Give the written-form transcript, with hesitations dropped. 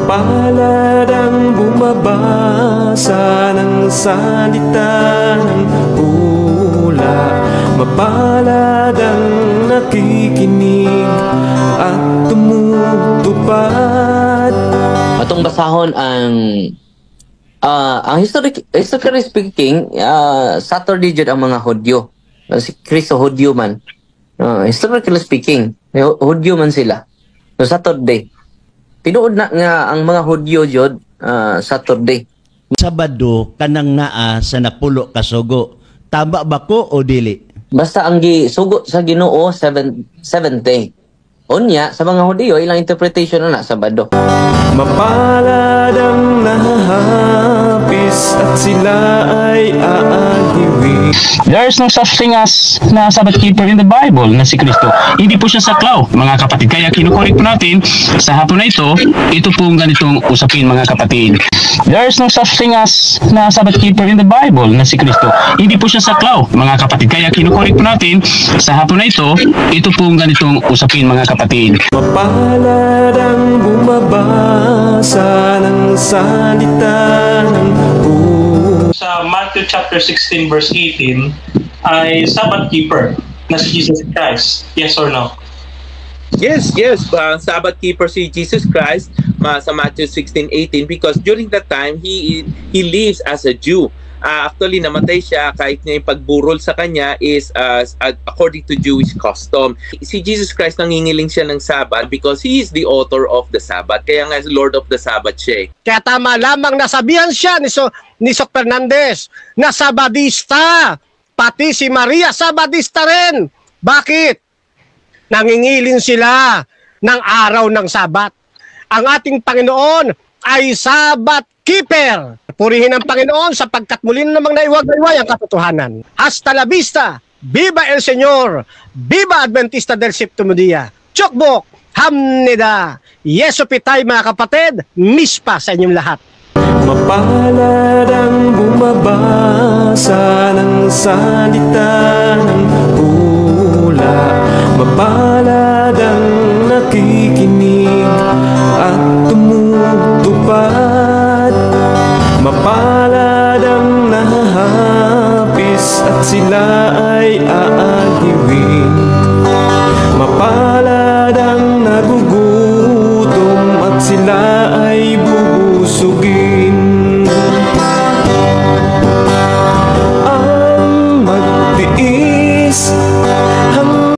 Mapalad ang bumabasa ng salita ng pula, mapalad ang nakikinig at tumutupad. Atong basahon ang historically speaking, Saturday jud ang mga Hudyo. Si Kristo Hudyo man. Historically speaking, Hudyo man sila. So Saturday. Tinuod na nga ang mga Hudyo jud Saturday. Sabado kanang naa sa napulo ka sugo. Tama ba ko o dili? Basta ang gisugo sa Ginoo 70. Unya sa mga Hudyo ilang interpretation na Sabado. Mapalad ang nahahapis at sila ay aagiwi. There is no such thing as na Sabbath keeper in the Bible na si Kristo. Hindi po siya saklaw, mga kapatid. Kaya kinukorek po natin sa hapon na ito pong ganitong usapin, mga kapatid. There is no such thing as na Sabbath keeper in the Bible na si Kristo. Hindi po siya saklaw, mga kapatid. Kaya kinukorek po natin sa hapon na ito pong ganitong usapin, mga kapatid. Mapalad ang bumabasa ng salita ng sa Matthew chapter 16 verse 18 ay Sabbath keeper na si Jesus Christ. Yes or no? Yes. Sabbath keeper si Jesus Christ sa Matthew 16:18 because during that time he lives as a Jew. Actually namatay siya kahit niya yung pagburol sa kanya is according to Jewish custom. Si Jesus Christ nangingiling siya ng Sabbath because he is the author of the Sabbath. Kaya nga Lord of the Sabbath siya. Kaya tama lamang nasabihan siya ni Sok Fernandez na Sabadista. Pati si Maria Sabadista rin. Bakit? Nangingiling sila ng araw ng Sabat. Ang ating Panginoon ay Sabbath keeper. Purihin ang Panginoon sapagkat muli na namang naiwag-iway ang katotohanan. Hasta la vista. Viva el Señor. Viva Adventista del Séptimo Día. Chokbok. Hamnida. Yeso pitay mga kapatid. Mispa sa inyong lahat. Mapalad ang bumabasa ng salita ng pula, mapalad ang nakikinig